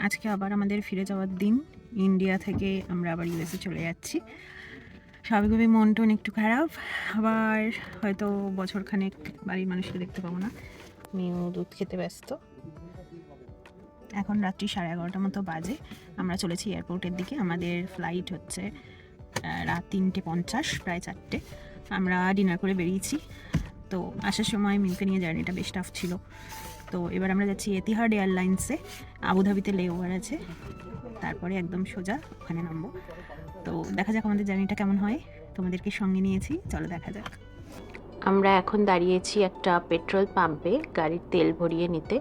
আজকে আবার আমাদের ফিরে যাওয়ার দিন। ইন্ডিয়া থেকে আমরা আবার ইউএসএ চলে যাচ্ছি। স্বাভাবিকভাবে মন টন একটু খারাপ, আবার হয়তো বছরখানেক বাড়ির মানুষকে দেখতে পাবো না। মেয়েও দুধ খেতে ব্যস্ত। এখন রাত্রি 11:30 মতো বাজে। আমরা চলেছি এয়ারপোর্টের দিকে। আমাদের ফ্লাইট হচ্ছে রাত 3:50, প্রায় 4টে। আমরা ডিনার করে বেরিয়েছি। তো আসার সময় মিউকে নিয়ে জার্নিটা বেশ টাফ ছিল। তো এবার আমরা যাচ্ছি এতিহাদ এয়ারলাইন্সে। আবুধাবিতে লে ওভার আছে, তারপরে একদম সোজা ওখানে নামবো। তো দেখা যাক আমাদের জার্নিটা কেমন হয়। তোমাদেরকে সঙ্গে নিয়েছি, চলো দেখা যাক। আমরা এখন দাঁড়িয়েছি একটা পেট্রোল পাম্পে গাড়ির তেল ভরিয়ে নিতে।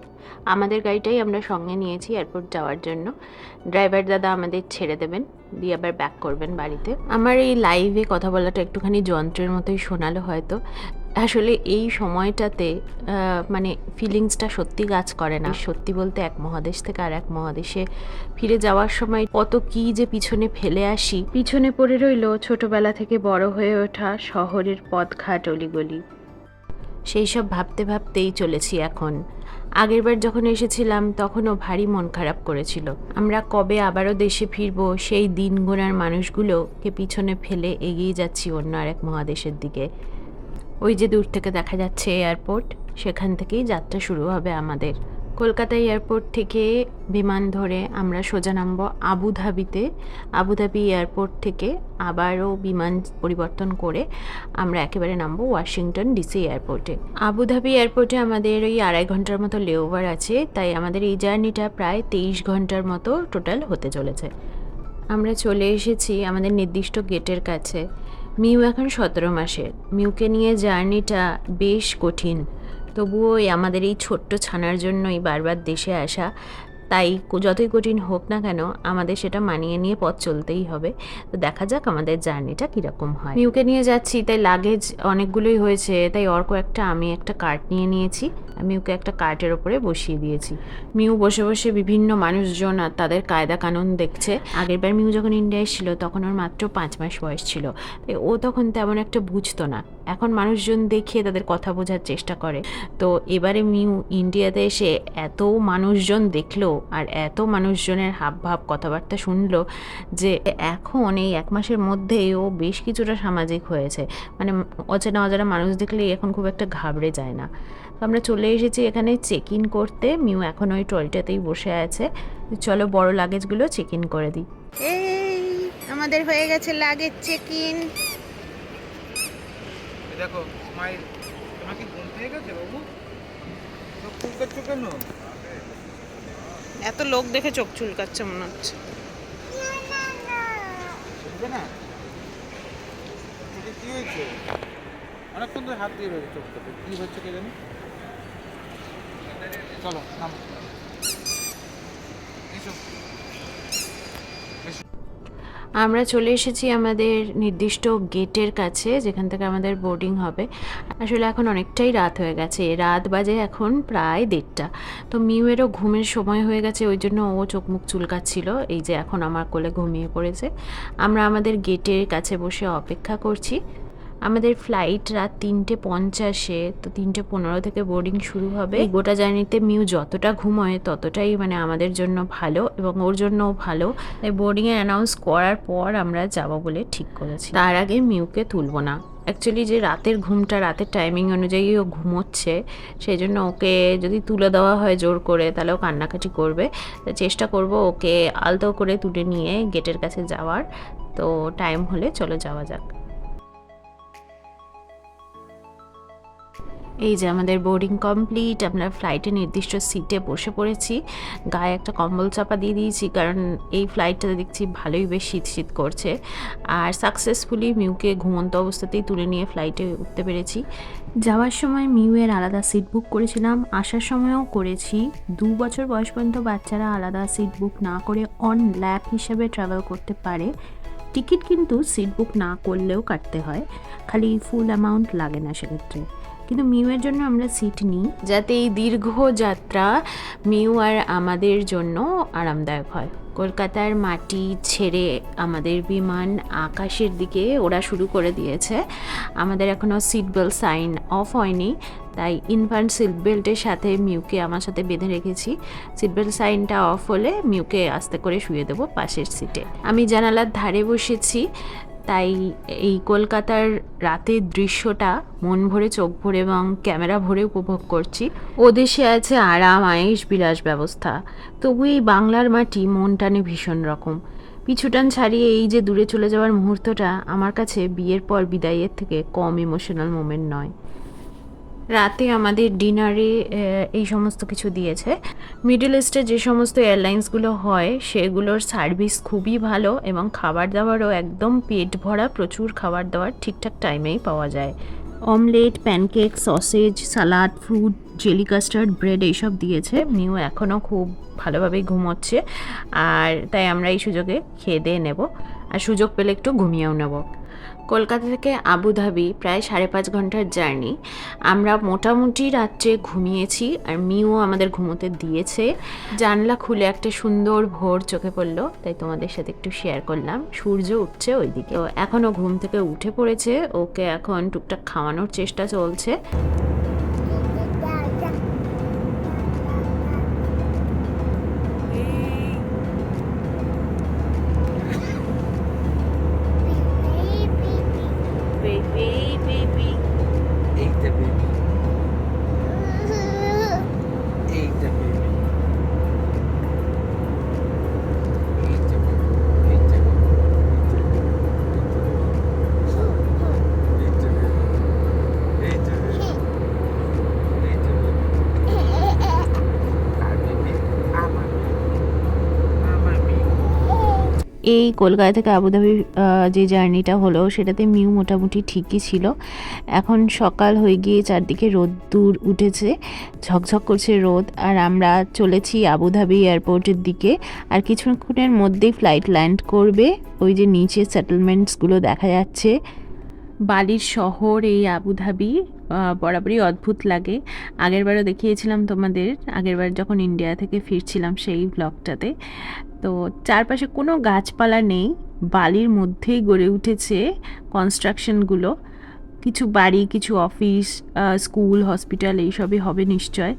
আমাদের গাড়িটাই আমরা সঙ্গে নিয়েছি এয়ারপোর্ট যাওয়ার জন্য। ড্রাইভার দাদা আমাদের ছেড়ে দেবেন, দিয়ে আবার ব্যাক করবেন বাড়িতে। আমার এই লাইভে কথা বলাটা একটুখানি যন্ত্রের মতোই শোনালো হয়তো। আসলে এই সময়টাতে মানে ফিলিংসটা সত্যি কাজ করে না। সত্যি বলতে এক মহাদেশ থেকে আর এক মহাদেশে ফিরে যাওয়ার সময় কত কি যে পিছনে ফেলে আসি। পিছনে পড়ে রইল ছোটবেলা থেকে বড় হয়ে ওঠা শহরের পথঘাট অলিগলি। সেই সব ভাবতে ভাবতেই চলেছি এখন। আগেরবার যখন এসেছিলাম তখনও ভারী মন খারাপ করেছিল। আমরা কবে আবারও দেশে ফিরবো সেই দিন গোনার মানুষগুলোকে পিছনে ফেলে এগিয়ে যাচ্ছি অন্য আরেক মহাদেশের দিকে। ওই যে দূর থেকে দেখা যাচ্ছে এয়ারপোর্ট, সেখান থেকেই যাত্রা শুরু হবে আমাদের। কলকাতা এয়ারপোর্ট থেকে বিমান ধরে আমরা সোজা নামবো আবুধাবিতে। আবুধাবি এয়ারপোর্ট থেকে আবারও বিমান পরিবর্তন করে আমরা একেবারে নামবো ওয়াশিংটন ডিসি এয়ারপোর্টে। আবুধাবি এয়ারপোর্টে আমাদের ওই 2.5 ঘন্টার মতো লেওভার আছে, তাই আমাদের এই জার্নিটা প্রায় 23 ঘন্টার মতো টোটাল হতে চলেছে। আমরা চলে এসেছি আমাদের নির্দিষ্ট গেটের কাছে। মিউ এখন 17 মাসের। মিউকে নিয়ে জার্নিটা বেশ কঠিন, তবুও আমাদের এই ছোট্ট ছানার জন্যই বারবার দেশে আসা। তাই যতই কঠিন হোক না কেন আমাদের সেটা মানিয়ে নিয়ে পথ চলতেই হবে। তো দেখা যাক আমাদের জার্নিটা কীরকম হয়। মিউকে নিয়ে যাচ্ছি, তাই লাগেজ অনেকগুলোই হয়েছে, তাই অর্ক একটা, আমি একটা কার্ট নিয়ে নিয়েছি। মিউকে একটা কার্টের ওপরে বসিয়ে দিয়েছি। মিউ বসে বসে বিভিন্ন মানুষজন আর তাদের কায়দা কানুন দেখছে। আগেরবার মিউ যখন ইন্ডিয়ায় ছিল তখন ওর মাত্র 5 মাস বয়স ছিল, তাই ও তখন তেমন একটা বুঝতো না। এখন মানুষজন দেখে তাদের কথা বোঝার চেষ্টা করে। তো এবারে মিউ ইন্ডিয়াতে এসে এত মানুষজন দেখলো আর এত মানুষজনের হাবভাব কথাবার্তা শুনলো যে এখন এই 1 মাসের মধ্যেই ও বেশ কিছুটা সামাজিক হয়েছে। মানে অচেনা অজানা মানুষ দেখলেই এখন খুব একটা ঘাবড়ে যায় না। তো আমরা চলে এসেছি এখানে চেক ইন করতে। মিউ এখন ওই ট্রলিটাতেই বসে আছে। চলো বড় লাগেজগুলো চেক ইন করে দিই। এই আমাদের হয়ে গেছে লাগেজ চেক ইন। দেখো স্মাইল। তোমার কি ঘুম পেয়ে গেছে বাবু? চোখ চুলকাচ্ছ কেন? এত লোক দেখে চোখ চুলকাচ্ছে মনে হচ্ছে। চলবে না? চোখে কি হয়েছে? অনেকক্ষণ ধরে হাত দিয়ে রয়েছে চোখটাতে, কি হচ্ছে কে জানি। চলো নামো, এসো। আমরা চলে এসেছি আমাদের নির্দিষ্ট গেটের কাছে, যেখান থেকে আমাদের বোর্ডিং হবে। আসলে এখন অনেকটাই রাত হয়ে গেছে, রাত বাজে এখন প্রায় 1:30। তো মিউয়েরও ঘুমের সময় হয়ে গেছে, ওই জন্য ও চোখ মুখ চুলকাচ্ছিল। এই যে এখন আমার কোলে ঘুমিয়ে পড়েছে। আমরা আমাদের গেটের কাছে বসে অপেক্ষা করছি। আমাদের ফ্লাইট রাত 3:50-এ, তো 3:15 থেকে বোর্ডিং শুরু হবে। গোটা জার্নিতে মিউ যতটা ঘুমোয় ততটাই মানে আমাদের জন্য ভালো এবং ওর জন্যও ভালো। তাই বোর্ডিংয়ে অ্যানাউন্স করার পর আমরা যাবো বলে ঠিক করেছি। তার আগে মিউকে তুলবো না। অ্যাকচুয়ালি যে রাতের ঘুমটা রাতের টাইমিং অনুযায়ী ও ঘুমোচ্ছে, সেই জন্য ওকে যদি তুলে দেওয়া হয় জোর করে তাহলে ও কান্নাকাটি করবে। চেষ্টা করব ওকে আলতো করে তুলে নিয়ে গেটের কাছে যাওয়ার। তো টাইম হলে চলো যাওয়া যাক। এই যে আমাদের বোর্ডিং কমপ্লিট। আমরা ফ্লাইটে নির্দিষ্ট সিটে বসে পড়েছি। গায়ে একটা কম্বল চাপা দিয়ে দিয়েছি, কারণ এই ফ্লাইটটাতে দেখছি ভালোই বেশ শীত শীত করছে। আর সাকসেসফুলি মিউকে ঘুমন্ত অবস্থাতেই তুলে নিয়ে ফ্লাইটে উঠতে পেরেছি। যাওয়ার সময় মিউয়ের আলাদা সিট বুক করেছিলাম, আসার সময়ও করেছি। 2 বছর বয়স পর্যন্ত বাচ্চারা আলাদা সিট বুক না করে অন ল্যাপ হিসেবে ট্রাভেল করতে পারে। টিকিট কিন্তু সিট বুক না করলেও কাটতে হয়, খালি ফুল অ্যামাউন্ট লাগে না সেক্ষেত্রে। কিন্তু মিউয়ের জন্য আমরা সিট নিই যাতে এই দীর্ঘ যাত্রা মিউ আর আমাদের জন্য আরামদায়ক হয়। কলকাতার মাটি ছেড়ে আমাদের বিমান আকাশের দিকে ওড়া শুরু করে দিয়েছে। আমাদের এখনও সিট বেল্ট সাইন অফ হয়নি, তাই ইনফ্যান্ট সিট বেল্টের সাথে মিউকে আমার সাথে বেঁধে রেখেছি। সিট বেল্ট সাইনটা অফ হলে মিউকে আস্তে করে শুয়ে দেবো পাশের সিটে। আমি জানালার ধারে বসেছি, তাই এই কলকাতার রাতের দৃশ্যটা মন ভরে, চোখ ভরে এবং ক্যামেরা ভরে উপভোগ করছি। ও দেশে আছে আরাম, আয়েশ, বিলাস ব্যবস্থা, তবু এই বাংলার মাটি মন টানে ভীষণ রকম। পিছুটান ছাড়িয়ে এই যে দূরে চলে যাওয়ার মুহূর্তটা আমার কাছে বিয়ের পর বিদায়ের থেকে কম ইমোশনাল মোমেন্ট নয়। রাতে আমাদের ডিনারে এই সমস্ত কিছু দিয়েছে। মিডল ইস্টে যে সমস্ত এয়ারলাইন্সগুলো হয় সেগুলোর সার্ভিস খুবই ভালো এবং খাবার দাবারও একদম পেট ভরা, প্রচুর খাবার দাবার ঠিকঠাক টাইমেই পাওয়া যায়। Omelette, pancake, sausage, salad, fruit, jelly custard, bread এইসব দিয়েছে। মিউ এখনও খুব ভালোভাবেই ঘুমোচ্ছে, আর তাই আমরা এই সুযোগে খেয়ে দিয়ে নেব, আর সুযোগ পেলে একটু ঘুমিয়েও নেব। কলকাতা থেকে আবুধাবি প্রায় 5.5 ঘন্টার জার্নি। আমরা মোটামুটি রাত্রে ঘুমিয়েছি, আর মিউও আমাদের ঘুমোতে দিয়েছে। জানলা খুলে একটা সুন্দর ভোর চোখে পড়লো, তাই তোমাদের সাথে একটু শেয়ার করলাম। সূর্য উঠছে ওইদিকে, তো এখনও ঘুম থেকে উঠে পড়েছে। ওকে এখন টুকটাক খাওয়ানোর চেষ্টা চলছে। এই কলকাতা থেকে আবুধাবি যে জার্নিটা হলো সেটাতে মিউ মোটামুটি ঠিকই ছিল। এখন সকাল হয়ে গিয়ে চারদিকে রোদ্দুর উঠেছে, ঝকঝক করছে রোদ, আর আমরা চলেছি আবুধাবি এয়ারপোর্টের দিকে। আর কিছুক্ষণের মধ্যেই ফ্লাইট ল্যান্ড করবে। ওই যে নিচে সেটেলমেন্টসগুলো দেখা যাচ্ছে। বালির শহর এই আবুধাবি বরাবরই অদ্ভুত লাগে। আগেরবারও দেখিয়েছিলাম তোমাদের, আগেরবার যখন ইন্ডিয়া থেকে ফিরছিলাম সেই ব্লগটাতে। তো চারপাশে কোনো গাছপালা নেই, বালির মধ্যেই গড়ে উঠেছে কনস্ট্রাকশনগুলো। কিছু বাড়ি, কিছু অফিস, স্কুল, হসপিটাল এইসবই হবে নিশ্চয়।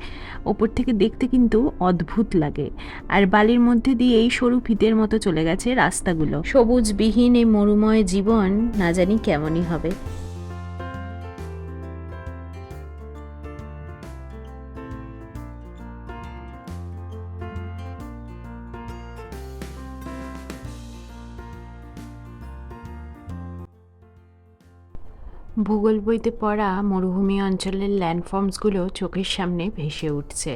ওপর থেকে দেখতে কিন্তু অদ্ভুত লাগে। আর বালির মধ্যে দিয়ে এই সরু ফিতের মতো চলে গেছে রাস্তাগুলো। সবুজবিহীন এই মরুময় জীবন না জানি কেমনই হবে। ভূগোল বইতে পড়া মরুভূমি অঞ্চলের ল্যান্ডফর্মসগুলো চোখের সামনে ভেসে উঠছে,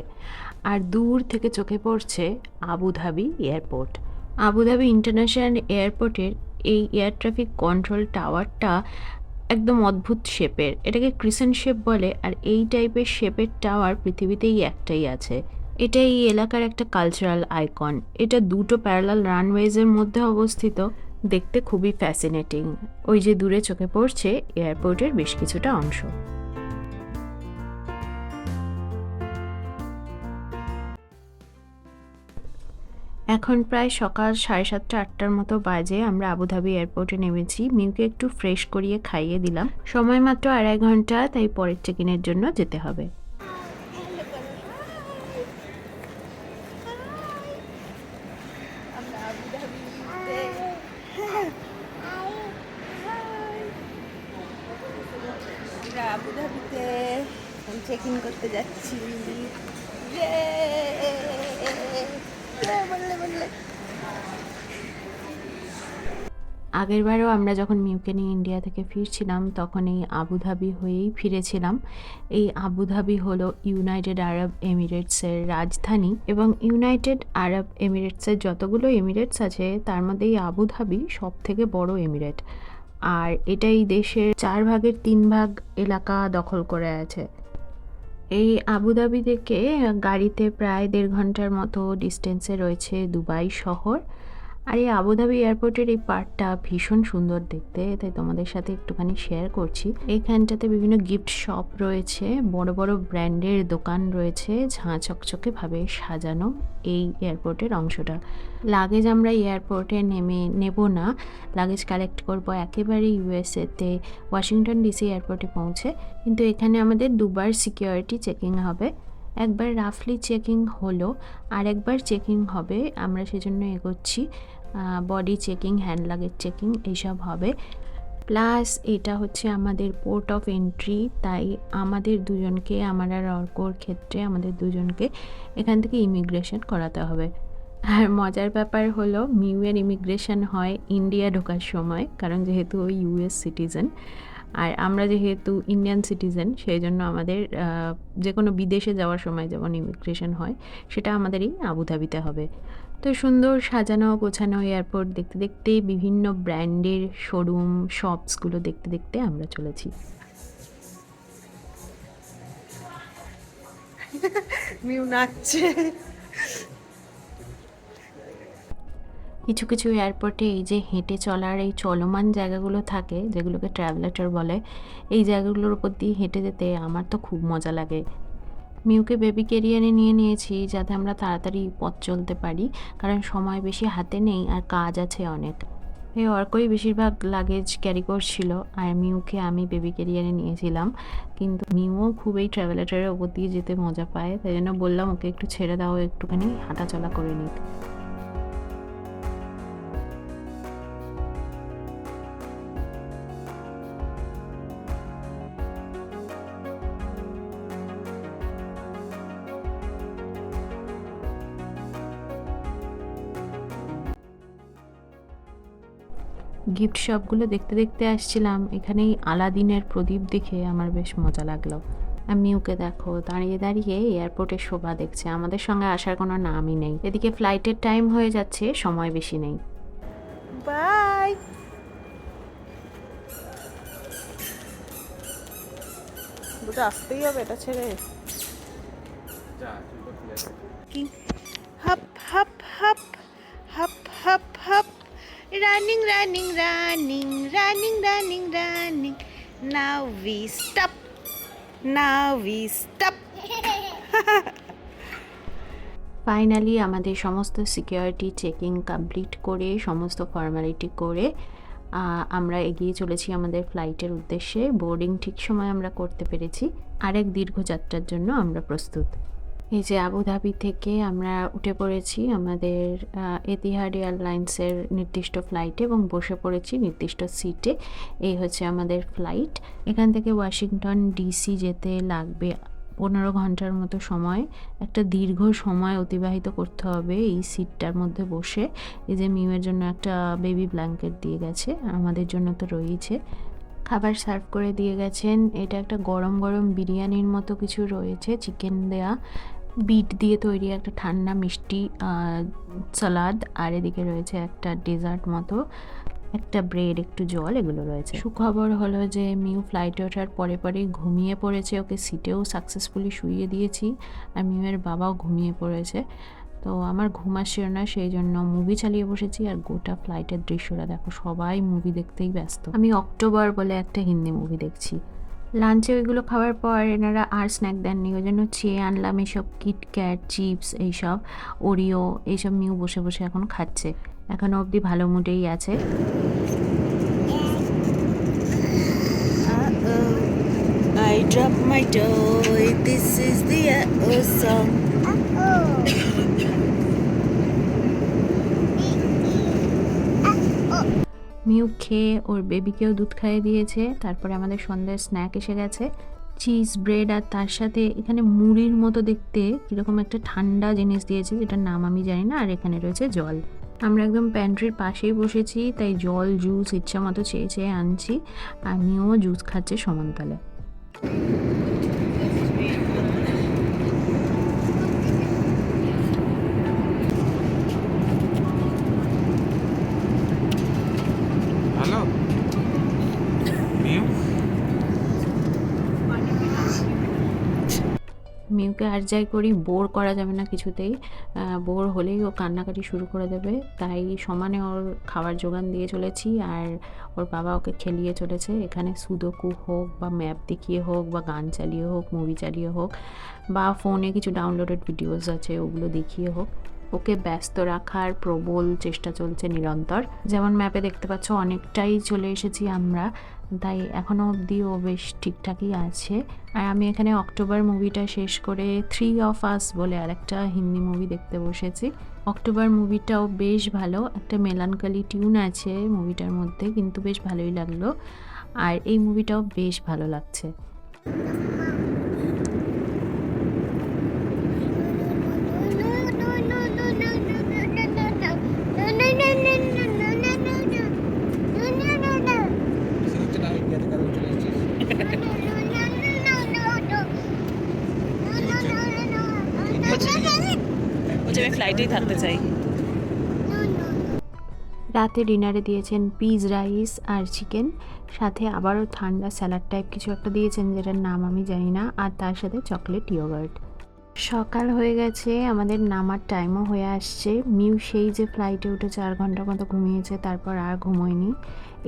আর দূর থেকে চোখে পড়ছে আবুধাবি এয়ারপোর্ট। আবুধাবি ইন্টারন্যাশনাল এয়ারপোর্টের এই এয়ার ট্রাফিক কন্ট্রোল টাওয়ারটা একদম অদ্ভুত শেপের। এটাকে ক্রিসেন্ট শেপ বলে, আর এই টাইপের শেপের টাওয়ার পৃথিবীতেই একটাই আছে। এটা এই এলাকার একটা কালচারাল আইকন। এটা দুটো প্যারালাল রানওয়েজের মধ্যে অবস্থিত। দেখতে খুবই ফ্যাসিনেটিং। ওই যে দূরে চোখে পড়ছে এয়ারপোর্টের বেশ কিছুটা অংশ। এখন প্রায় সকাল 7:30-8টার মতো বাজে। আমরা আবুধাবি এয়ারপোর্টে নেমেছি। মিউকে একটু ফ্রেশ করিয়ে খাইয়ে দিলাম। সময় মাত্র 2.5 ঘন্টা, তাই পরের চেক ইনের জন্য যেতে হবে। আবুধাবিতে চেক ইন করতে যাচ্ছি। আগেরবারও আমরা যখন মিউকে নিয়ে ইন্ডিয়া থেকে ফিরছিলাম তখন এই আবুধাবি হয়েই ফিরেছিলাম। এই আবুধাবি হলো ইউনাইটেড আরব এমিরেটসের রাজধানী, এবং ইউনাইটেড আরব এমিরেটসের যতগুলো এমিরেটস আছে তার মধ্যে এই আবুধাবি সব থেকে বড় এমিরেট। আর এটা এই দেশের 4 ভাগের 3 ভাগ এলাকা দখল করে আছে। এই আবুধাবি থেকে গাড়িতে প্রায় 1.5 ঘন্টার মতো ডিস্টেন্সে রয়েছে দুবাই শহর। আর এই আবুধাবি এয়ারপোর্টের এই পার্টটা ভীষণ সুন্দর দেখতে, তাই তোমাদের সাথে একটুখানি শেয়ার করছি। এইখানটাতে বিভিন্ন গিফট শপ রয়েছে, বড় বড় ব্র্যান্ডের দোকান রয়েছে, ঝাঁ চকচকে ভাবে সাজানো এই এয়ারপোর্টের অংশটা। লাগেজ আমরা এয়ারপোর্টে নেব না, লাগেজ কালেক্ট করব একেবারে ইউএসএতে ওয়াশিংটন ডিসি এয়ারপোর্টে পৌঁছে। কিন্তু এখানে আমাদের দুবার সিকিউরিটি চেকিং হবে, একবার রাফলি চেকিং হলো, আর একবার চেকিং হবে। আমরা সেজন্য এগোচ্ছি, body checking, hand luggage checking এইসব হবে। প্লাস এটা হচ্ছে আমাদের পোর্ট অফ এন্ট্রি, তাই আমাদের দুজনকে, আমার আর অর্কর ক্ষেত্রে আমাদের দুজনকে এখান থেকে ইমিগ্রেশন করাতে হবে। আর মজার ব্যাপার হলো মিউয়ের ইমিগ্রেশন হয় ইন্ডিয়া ঢোকার সময়, কারণ যেহেতু ওই ইউএস সিটিজেন আর আমরা যেহেতু ইন্ডিয়ান সিটিজেন, সেই জন্য আমাদের যে কোনো বিদেশে যাওয়ার সময় যেমন ইমিগ্রেশন হয় সেটা আমাদের এই আবুধাবিতে হবে। তো সুন্দর সাজানো গোছানো এয়ারপোর্ট দেখতে দেখতে, বিভিন্ন ব্র্যান্ডের শোরুম শপসগুলো দেখতে দেখতে আমরা চলেছি। মিউ নাচছে। কিছু কিছু এয়ারপোর্টে এই যে হেঁটে চলার এই চলমান জায়গাগুলো থাকে, যেগুলোকে ট্রাভেলেটর বলে, এই জায়গাগুলোর উপর দিয়ে হেঁটে যেতে আমার তো খুব মজা লাগে। মিউকে বেবি ক্যারিয়ারে নিয়ে নিয়েছি যাতে আমরা তাড়াতাড়ি পথ চলতে পারি, কারণ সময় বেশি হাতে নেই আর কাজ আছে অনেক। এই অর্কই বেশিরভাগ লাগেজ ক্যারি করছিল, আর মিউকে আমি বেবি ক্যারিয়ারে নিয়েছিলাম। কিন্তু মিউও খুব এই ট্রাভেলেটরের ওপর দিয়ে যেতে মজা পায়, তাই জন্য বললাম ওকে একটু ছেড়ে দাও, একটুখানি হাঁটাচলা করে নিক। গিফট শপগুলো দেখতে দেখতে আসছিলাম, এখানেই আলাদিনের প্রদীপ দেখে আমার বেশ মজা লাগলো। আর মিউকে দেখো দাঁড়িয়ে দাঁড়িয়ে এয়ারপোর্টের শোভা দেখছে, আমাদের সঙ্গে আসার কোনো নামই নেই। এদিকে ফ্লাইটের টাইম হয়ে যাচ্ছে, সময় বেশি নেই। বাই। দুটো আসতেই হবে এটা ছেড়ে। যা তুই করতে যাবি। কি হাপ হাপ হাপ হাপ হাপ হাপ, running running running running running running, now we stop, now we stop. Finally আমাদের সমস্ত সিকিউরিটি চেকিং কমপ্লিট করে, সমস্ত ফর্মালিটি করে আমরা এগিয়ে চলেছি আমাদের ফ্লাইটের উদ্দেশ্যে। বোর্ডিং ঠিক সময় আমরা করতে পেরেছি, আরেক দীর্ঘ যাত্রার জন্য আমরা প্রস্তুত। এই যে আবুধাবি থেকে আমরা উঠে পড়েছি আমাদের এতিহাদ এয়ারলাইন্সের নির্দিষ্ট ফ্লাইটে এবং বসে পড়েছি নির্দিষ্ট সিটে। এই হচ্ছে আমাদের ফ্লাইট। এখান থেকে ওয়াশিংটন ডিসি যেতে লাগবে 15 ঘন্টার মতো সময়। একটা দীর্ঘ সময় অতিবাহিত করতে হবে এই সিটটার মধ্যে বসে। এই যে মিউয়ের জন্য একটা বেবি ব্ল্যাঙ্কেট দিয়ে গেছে, আমাদের জন্য তো রয়েছে। খাবার সার্ভ করে দিয়ে গেছেন, এটা একটা গরম গরম বিরিয়ানির মতো কিছু রয়েছে, চিকেন দেয়া, বিট দিয়ে তৈরি একটা ঠান্ডা মিষ্টি সালাদ, আর এদিকে রয়েছে একটা ডেজার্ট মতো, একটা ব্রেড, একটু জল, এগুলো রয়েছে। সুখবর হলো যে মিউ ফ্লাইটে ওঠার পরে পরেই ঘুমিয়ে পড়েছে, ওকে সিটেও সাকসেসফুলি শুইয়ে দিয়েছি, আর মিউয়ের বাবাও ঘুমিয়ে পড়েছে। তো আমার ঘুম আসছিল না, সেই জন্য মুভি চালিয়ে বসেছি। আর গোটা ফ্লাইটের দৃশ্যটা দেখো, সবাই মুভি দেখতেই ব্যস্ত। আমি অক্টোবর বলে একটা হিন্দি মুভি দেখছি। লাঞ্চে ওইগুলো খাওয়ার পর এনারা আর স্ন্যাক দেননি, ওই জন্য চেয়ে আনলাম এইসব কিটক্যাট, চিপস, এইসব ওরিও, এইসব মিউ বসে বসে এখন খাচ্ছে। এখনো অবধি ভালো মুডেই আছে। I drop my toy, this is the song. Mu খেয়ে ওর বেবিকেও দুধ খাইয়ে দিয়েছে। তারপরে আমাদের সন্ধ্যার স্ন্যাক এসে গেছে, চিজ ব্রেড, আর তার সাথে এখানে মুড়ির মতো দেখতে কীরকম একটা ঠান্ডা জিনিস দিয়েছে, যেটার নাম আমি জানি না। আর এখানে রয়েছে জল। আমরা একদম প্যান্ট্রির পাশেই বসেছি, তাই জল জুস ইচ্ছা মতো চেয়ে চেয়ে আনছি। আমিও জুস খাচ্ছে সমানতালে। Hello mu. মিউকে আর যাই করি বোর করা যাবে না কিছুতেই, বোর হলেই ও কান্নাকাটি শুরু করে দেবে, তাই সমানে ওর খাবার জোগান দিয়ে চলেছি আর ওর বাবা ওকে খেলিয়ে চলেছে। এখানে সুদোকু হোক বা ম্যাপ দেখিয়ে হোক বা গান চালিয়ে হোক, মুভি চালিয়ে হোক বা ফোনে কিছু ডাউনলোডেড ভিডিওস আছে ওগুলো দেখিয়ে হোক, ওকে ব্যস্ত রাখার প্রবল চেষ্টা চলছে নিরন্তর। যেমন ম্যাপে দেখতে পাচ্ছ অনেকটাই চলে এসেছি আমরা, তাই এখনও অবধি ও বেশ ঠিকঠাকই আছে। আর আমি এখানে অক্টোবর মুভিটা শেষ করে 3 of Us বলে আরেকটা হিন্দি মুভি দেখতে বসেছি। অক্টোবর মুভিটাও বেশ ভালো, একটা মেলানকালি টিউন আছে মুভিটার মধ্যে, কিন্তু বেশ ভালোই লাগলো। আর এই মুভিটাও বেশ ভালো লাগছে। বলছি আমি ফ্লাইটেই থাকতে চাই। রাতে ডিনারে দিয়েছেন পিস রাইস আর চিকেন, সাথে আবারও ঠান্ডা স্যালাড টাইপ কিছু একটা দিয়েছেন যেটার নাম আমি জানি না, আর তার সাথে চকলেট ইয়োগার্ট। সকাল হয়ে গেছে, আমাদের নামার টাইমও হয়ে আসছে। মিউ সেই যে ফ্লাইটে উঠে 4 ঘন্টার মতো ঘুমিয়েছে, তারপর আর ঘুমোয়নি।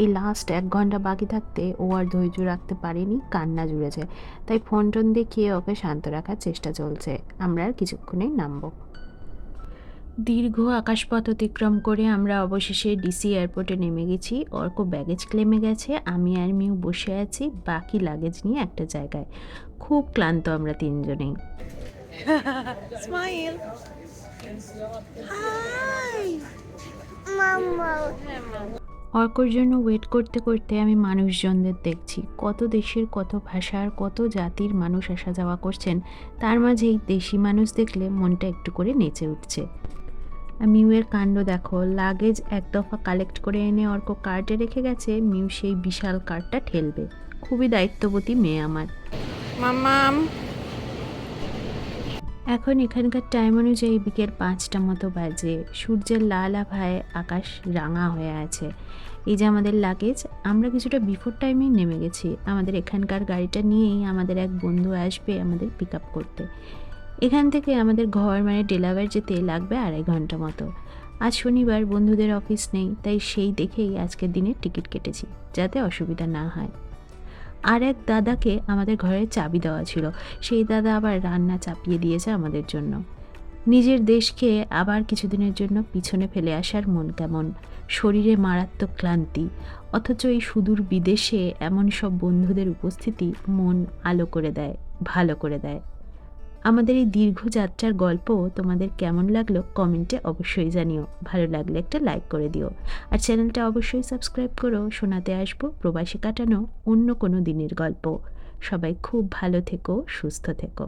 এই লাস্ট 1 ঘন্টা বাকি থাকতে ও আর ধৈর্য রাখতে পারেনি, কান্না জুড়েছে, তাই ফোন টোন দেখিয়ে ওকে শান্ত রাখার চেষ্টা চলছে। আমরা আর কিছুক্ষণেই নামবো। দীর্ঘ আকাশপথ অতিক্রম করে আমরা অবশেষে ডিসি এয়ারপোর্টে নেমে গেছি। অর্ক ব্যাগেজ ক্লেমে গেছে, আমি আর মিউ বসে আছি বাকি লাগেজ নিয়ে একটা জায়গায়। খুব ক্লান্ত আমরা তিনজনেই। স্মাইল। হাই অর্কর জন্য ওয়েট করতে করতে আমি মানুষজনদের দেখছি, কত দেশের কত ভাষার কত জাতির মানুষ আসা যাওয়া করছেন, তার মাঝে এই দেশি মানুষ দেখলে মনটা একটু করে নেচে উঠছে। মিউয়ের কাণ্ড দেখো, লাগেজ এক দফা কালেক্ট করে এনে অর্ক কার্টে রেখে গেছে, মিউ সেই বিশাল কার্টটা ঠেলবে। খুবই দায়িত্ববতী মেয়ে আমার। মাম্মাম। এখন এখানকার টাইম অনুযায়ী বিকেল 5টা মতো বাজে, সূর্যের লাল আভায় আকাশ রাঙা হয়ে আছে। এই যে আমাদের লাগেজ, আমরা কিছুটা বিফোর টাইমেই নেমে গেছি। আমাদের এখানকার গাড়িটা নিয়েই আমাদের এক বন্ধু আসবে আমাদের পিক আপ করতে। এখান থেকে আমাদের ঘর মানে ডেলাওয়্যার যেতে লাগবে 2.5 ঘন্টা মতো। আজ শনিবার, বন্ধুদের অফিস নেই, তাই সেই দেখেই আজকের দিনের টিকিট কেটেছি, যাতে অসুবিধা না হয়। আর এক দাদাকে আমাদের ঘরের চাবি দেওয়া ছিল, সেই দাদা আবার রান্না চাপিয়ে দিয়েছে আমাদের জন্য। নিজের দেশকে আবার কিছুদিনের জন্য পিছনে ফেলে আসার মন কেমন, শরীরে মারাত্মক ক্লান্তি, অথচ এই সুদূর বিদেশে এমন সব বন্ধুদের উপস্থিতি মন আলো করে দেয়, ভালো করে দেয়। আমাদের এই দীর্ঘ যাত্রার গল্প তোমাদের কেমন লাগলো কমেন্টে অবশ্যই জানিও। ভালো লাগলে একটা লাইক করে দিও, আর চ্যানেলটা অবশ্যই সাবস্ক্রাইব করো। শোনাতে আসবো প্রবাসে কাটানো অন্য কোনো দিনের গল্প। সবাই খুব ভালো থেকো, সুস্থ থেকো।